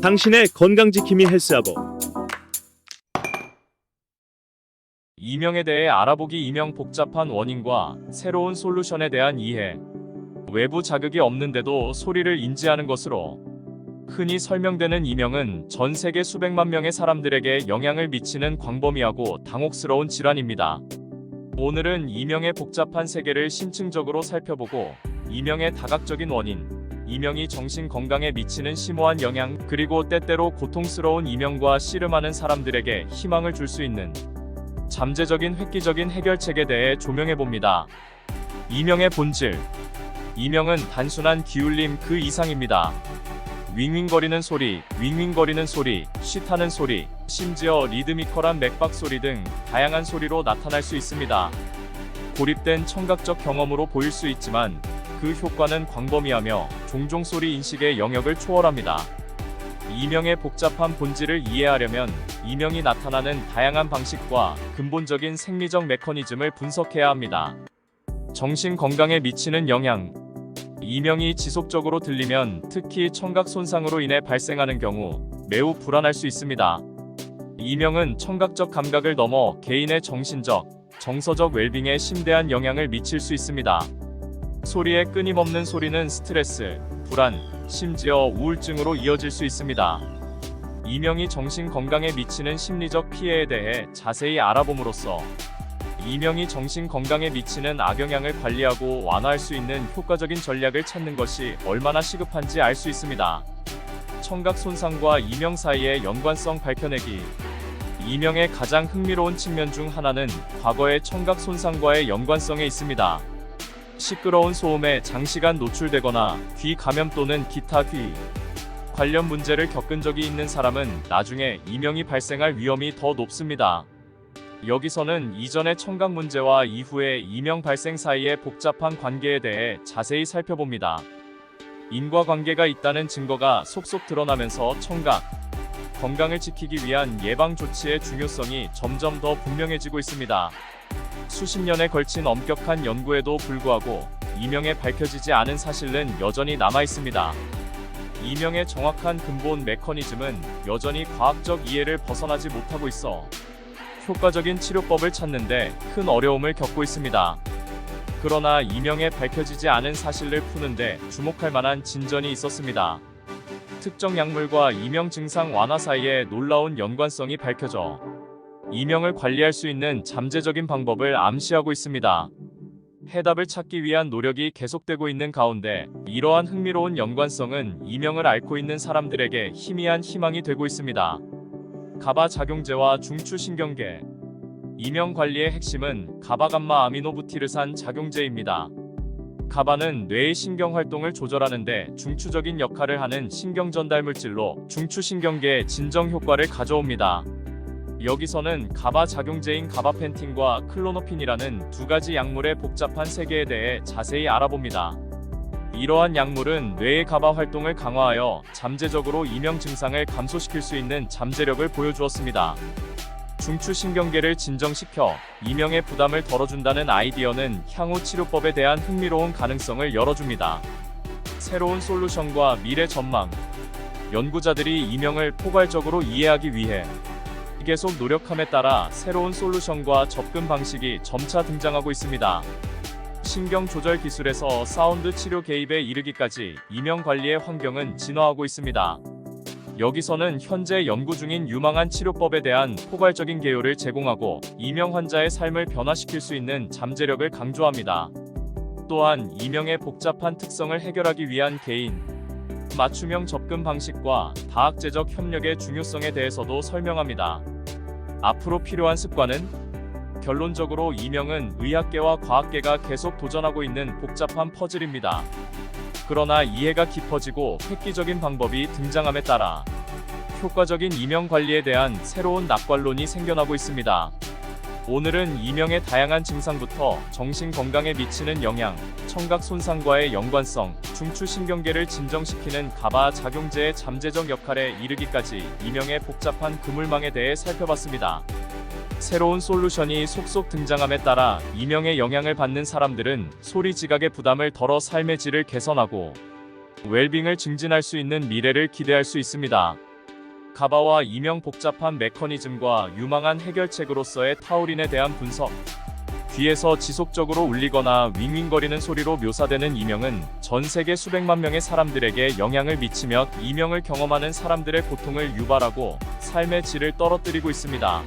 당신의 건강지킴이 헬스하고 이명에 대해 알아보기. 이명 복잡한 원인과 새로운 솔루션에 대한 이해. 외부 자극이 없는데도 소리를 인지하는 것으로 흔히 설명되는 이명은 전 세계 수백만 명의 사람들에게 영향을 미치는 광범위하고 당혹스러운 질환입니다. 오늘은 이명의 복잡한 세계를 심층적으로 살펴보고 이명의 다각적인 원인, 이명이 정신 건강에 미치는 심오한 영향, 그리고 때때로 고통스러운 이명과 씨름하는 사람들에게 희망을 줄 수 있는 잠재적인 획기적인 해결책에 대해 조명해봅니다. 이명의 본질. 이명은 단순한 기울림 그 이상입니다. 윙윙거리는 소리, 윙윙거리는 소리, 쉬타는 소리, 심지어 리드미컬한 맥박 소리 등 다양한 소리로 나타날 수 있습니다. 고립된 청각적 경험으로 보일 수 있지만 그 효과는 광범위하며 종종 소리 인식의 영역을 초월합니다. 이명의 복잡한 본질을 이해하려면 이명이 나타나는 다양한 방식과 근본적인 생리적 메커니즘을 분석해야 합니다. 정신 건강에 미치는 영향. 이명이 지속적으로 들리면, 특히 청각 손상으로 인해 발생하는 경우 매우 불안할 수 있습니다. 이명은 청각적 감각을 넘어 개인의 정신적, 정서적 웰빙에 심대한 영향을 미칠 수 있습니다. 소리의 끊임없는 소리는 스트레스, 불안, 심지어 우울증으로 이어질 수 있습니다. 이명이 정신 건강에 미치는 심리적 피해에 대해 자세히 알아봄으로써 이명이 정신 건강에 미치는 악영향을 관리하고 완화할 수 있는 효과적인 전략을 찾는 것이 얼마나 시급한지 알 수 있습니다. 청각 손상과 이명 사이의 연관성 밝혀내기. 이명의 가장 흥미로운 측면 중 하나는 과거의 청각 손상과의 연관성에 있습니다. 시끄러운 소음에 장시간 노출되거나 귀 감염 또는 기타 귀 관련 문제를 겪은 적이 있는 사람은 나중에 이명이 발생할 위험이 더 높습니다. 여기서는 이전의 청각 문제와 이후의 이명 발생 사이의 복잡한 관계에 대해 자세히 살펴봅니다. 인과관계가 있다는 증거가 속속 드러나면서 청각 건강을 지키기 위한 예방 조치의 중요성이 점점 더 분명해지고 있습니다. 수십 년에 걸친 엄격한 연구에도 불구하고 이명에 밝혀지지 않은 사실은 여전히 남아 있습니다. 이명의 정확한 근본 메커니즘은 여전히 과학적 이해를 벗어나지 못하고 있어 효과적인 치료법을 찾는데 큰 어려움을 겪고 있습니다. 그러나 이명에 밝혀지지 않은 사실을 푸는데 주목할 만한 진전이 있었습니다. 특정 약물과 이명 증상 완화 사이에 놀라운 연관성이 밝혀져 이명을 관리할 수 있는 잠재적인 방법을 암시하고 있습니다. 해답을 찾기 위한 노력이 계속되고 있는 가운데 이러한 흥미로운 연관성은 이명을 앓고 있는 사람들에게 희미한 희망이 되고 있습니다. 가바 작용제와 중추신경계. 이명 관리의 핵심은 가바감마 아미노부티르산 작용제입니다. 가바는 뇌의 신경 활동을 조절하는데 중추적인 역할을 하는 신경 전달 물질로 중추신경계의 진정 효과를 가져옵니다. 여기서는 가바 작용제인 가바펜틴과 클로노핀이라는 두 가지 약물의 복잡한 세계에 대해 자세히 알아봅니다. 이러한 약물은 뇌의 가바 활동을 강화하여 잠재적으로 이명 증상을 감소시킬 수 있는 잠재력을 보여주었습니다. 중추신경계를 진정시켜 이명의 부담을 덜어준다는 아이디어는 향후 치료법에 대한 흥미로운 가능성을 열어줍니다. 새로운 솔루션과 미래 전망. 연구자들이 이명을 포괄적으로 이해하기 위해 계속 노력함에 따라 새로운 솔루션과 접근 방식이 점차 등장하고 있습니다. 신경 조절 기술에서 사운드 치료 개입에 이르기까지 이명 관리의 환경은 진화하고 있습니다. 여기서는 현재 연구 중인 유망한 치료법에 대한 포괄적인 개요를 제공하고 이명 환자의 삶을 변화시킬 수 있는 잠재력을 강조합니다. 또한 이명의 복잡한 특성을 해결하기 위한 개인 맞춤형 접근 방식과 다학제적 협력의 중요성에 대해서도 설명합니다. 앞으로 필요한 습관은? 결론적으로 이명은 의학계와 과학계가 계속 도전하고 있는 복잡한 퍼즐입니다. 그러나 이해가 깊어지고 획기적인 방법이 등장함에 따라 효과적인 이명 관리에 대한 새로운 낙관론이 생겨나고 있습니다. 오늘은 이명의 다양한 증상부터 정신 건강에 미치는 영향, 청각 손상과의 연관성, 중추신경계를 진정시키는 가바 작용제의 잠재적 역할에 이르기까지 이명의 복잡한 그물망에 대해 살펴봤습니다. 새로운 솔루션이 속속 등장함에 따라 이명의 영향을 받는 사람들은 소리 지각의 부담을 덜어 삶의 질을 개선하고 웰빙을 증진할 수 있는 미래를 기대할 수 있습니다. 가바와 이명 복잡한 메커니즘과 유망한 해결책으로서의 타우린에 대한 분석. 귀에서 지속적으로 울리거나 윙윙거리는 소리로 묘사되는 이명은 전 세계 수백만 명의 사람들에게 영향을 미치며 이명을 경험하는 사람들의 고통을 유발하고 삶의 질을 떨어뜨리고 있습니다.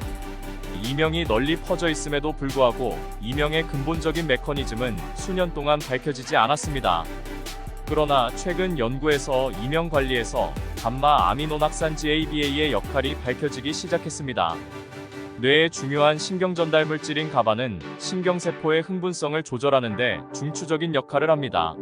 이명이 널리 퍼져 있음에도 불구하고 이명의 근본적인 메커니즘은 수년 동안 밝혀지지 않았습니다. 그러나 최근 연구에서 이명 관리에서 감마 아미노낙산 GABA의 역할이 밝혀지기 시작했습니다. 뇌의 중요한 신경 전달 물질인 가바는 신경세포의 흥분성을 조절하는 데 중추적인 역할을 합니다.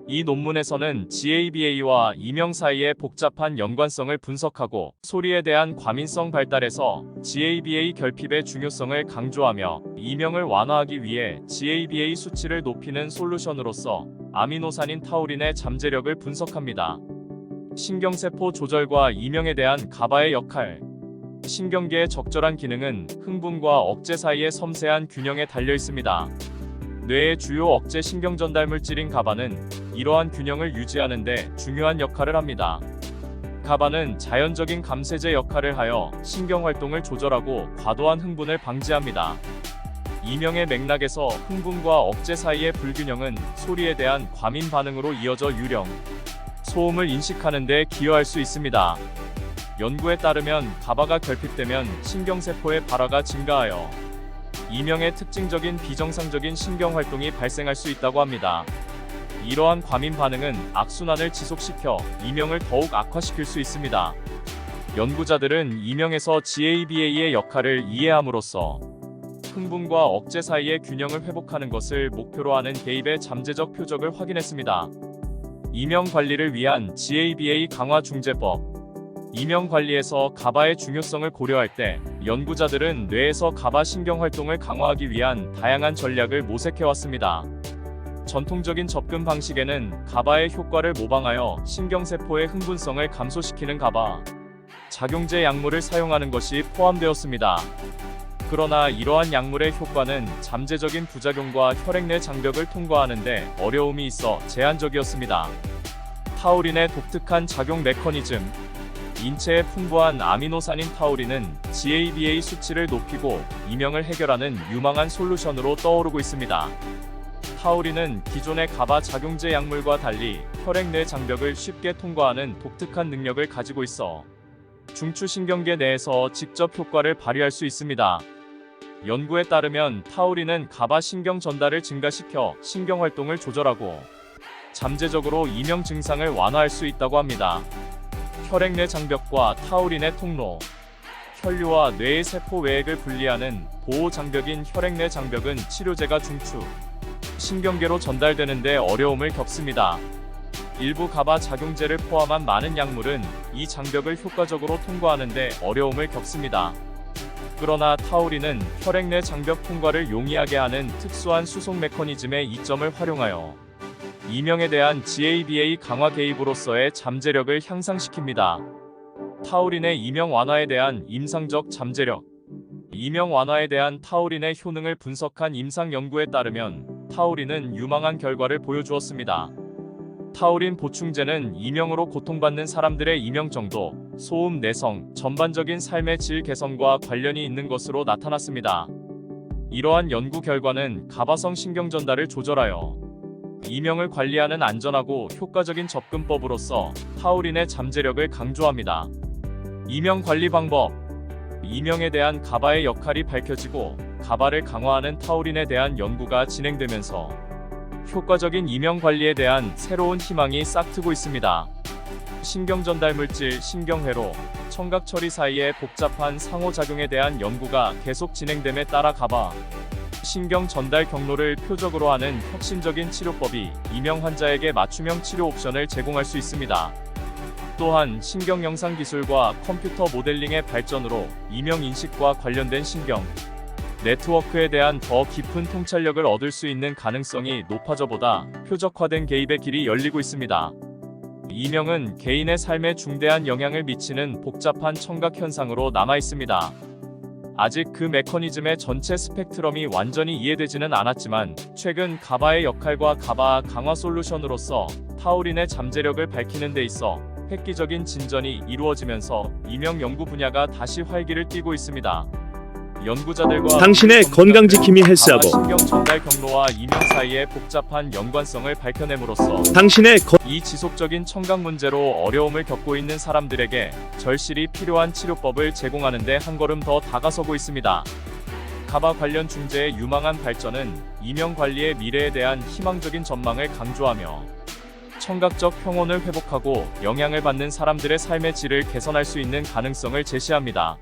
이 논문에서는 GABA와 이명 사이의 복잡한 연관성을 분석하고 소리에 대한 과민성 발달에서 GABA 결핍의 중요성을 강조하며 이명을 완화하기 위해 GABA 수치를 높이는 솔루션으로서 아미노산인 타우린의 잠재력을 분석합니다. 신경세포 조절과 이명에 대한 가바의 역할. 신경계의 적절한 기능은 흥분과 억제 사이의 섬세한 균형에 달려 있습니다. 뇌의 주요 억제 신경 전달 물질인 가바는 이러한 균형을 유지하는 데 중요한 역할을 합니다. 가바는 자연적인 감쇄제 역할을 하여 신경 활동을 조절하고 과도한 흥분을 방지합니다. 이명의 맥락에서 흥분과 억제 사이의 불균형은 소리에 대한 과민 반응으로 이어져 유령, 소음을 인식하는 데 기여할 수 있습니다. 연구에 따르면 가바가 결핍되면 신경세포의 발화가 증가하여 이명의 특징적인 비정상적인 신경활동이 발생할 수 있다고 합니다. 이러한 과민 반응은 악순환을 지속시켜 이명을 더욱 악화시킬 수 있습니다. 연구자들은 이명에서 GABA의 역할을 이해함으로써 흥분과 억제 사이의 균형을 회복하는 것을 목표로 하는 개입의 잠재적 표적을 확인했습니다. 이명 관리를 위한 GABA 강화 중재법. 이명 관리에서 가바의 중요성을 고려할 때 연구자들은 뇌에서 가바 신경 활동을 강화하기 위한 다양한 전략을 모색해왔습니다. 전통적인 접근 방식에는 가바의 효과를 모방하여 신경세포의 흥분성을 감소시키는 가바 작용제 약물을 사용하는 것이 포함되었습니다. 그러나 이러한 약물의 효과는 잠재적인 부작용과 혈액 내 장벽을 통과하는 데 어려움이 있어 제한적이었습니다. 타우린의 독특한 작용 메커니즘. 인체에 풍부한 아미노산인 타우린은 GABA 수치를 높이고 이명을 해결하는 유망한 솔루션으로 떠오르고 있습니다. 타우린은 기존의 가바 작용제 약물과 달리 혈액 내 장벽을 쉽게 통과하는 독특한 능력을 가지고 있어 중추신경계 내에서 직접 효과를 발휘할 수 있습니다. 연구에 따르면 타우린은 가바 신경 전달을 증가시켜 신경 활동을 조절하고 잠재적으로 이명 증상을 완화할 수 있다고 합니다. 혈액 내 장벽과 타우린의 통로. 혈류와 뇌의 세포 외액을 분리하는 보호 장벽인 혈액 내 장벽은 치료제가 중추, 신경계로 전달되는 데 어려움을 겪습니다. 일부 가바 작용제를 포함한 많은 약물은 이 장벽을 효과적으로 통과하는 데 어려움을 겪습니다. 그러나 타우린은 혈액 내 장벽 통과를 용이하게 하는 특수한 수속 메커니즘의 이점을 활용하여 이명에 대한 GABA 강화 개입으로서의 잠재력을 향상시킵니다. 타우린의 이명 완화에 대한 임상적 잠재력. 이명 완화에 대한 타우린의 효능을 분석한 임상 연구에 따르면 타우린은 유망한 결과를 보여주었습니다. 타우린 보충제는 이명으로 고통받는 사람들의 이명 정도, 소음 내성, 전반적인 삶의 질 개선과 관련이 있는 것으로 나타났습니다. 이러한 연구 결과는 가바성 신경 전달을 조절하여 이명을 관리하는 안전하고 효과적인 접근법으로서 타우린의 잠재력을 강조합니다. 이명 관리 방법. 이명에 대한 가바의 역할이 밝혀지고 가바를 강화하는 타우린에 대한 연구가 진행되면서 효과적인 이명 관리에 대한 새로운 희망이 싹트고 있습니다. 신경 전달 물질 신경회로, 청각 처리 사이의 복잡한 상호작용에 대한 연구가 계속 진행됨에 따라 가바 신경 전달 경로를 표적으로 하는 혁신적인 치료법이 이명 환자에게 맞춤형 치료 옵션을 제공할 수 있습니다. 또한 신경 영상 기술과 컴퓨터 모델링의 발전으로 이명 인식과 관련된 신경 네트워크에 대한 더 깊은 통찰력을 얻을 수 있는 가능성이 높아져보다 표적화된 개입의 길이 열리고 있습니다. 이명은 개인의 삶에 중대한 영향을 미치는 복잡한 청각 현상으로 남아 있습니다. 아직 그 메커니즘의 전체 스펙트럼이 완전히 이해되지는 않았지만 최근 가바의 역할과 가바 강화 솔루션으로서 타우린의 잠재력을 밝히는 데 있어 획기적인 진전이 이루어지면서 이명 연구 분야가 다시 활기를 띠고 있습니다. 연구자들과 당신의 건강지킴이 헬스하고 가바 신경 전달 경로와 이명 사이의 복잡한 연관성을 밝혀냄으로써 당신의 이 지속적인 청각 문제로 어려움을 겪고 있는 사람들에게 절실히 필요한 치료법을 제공하는 데 한 걸음 더 다가서고 있습니다. 가바 관련 중재의 유망한 발전은 이명 관리의 미래에 대한 희망적인 전망을 강조하며 청각적 평온을 회복하고 영향을 받는 사람들의 삶의 질을 개선할 수 있는 가능성을 제시합니다.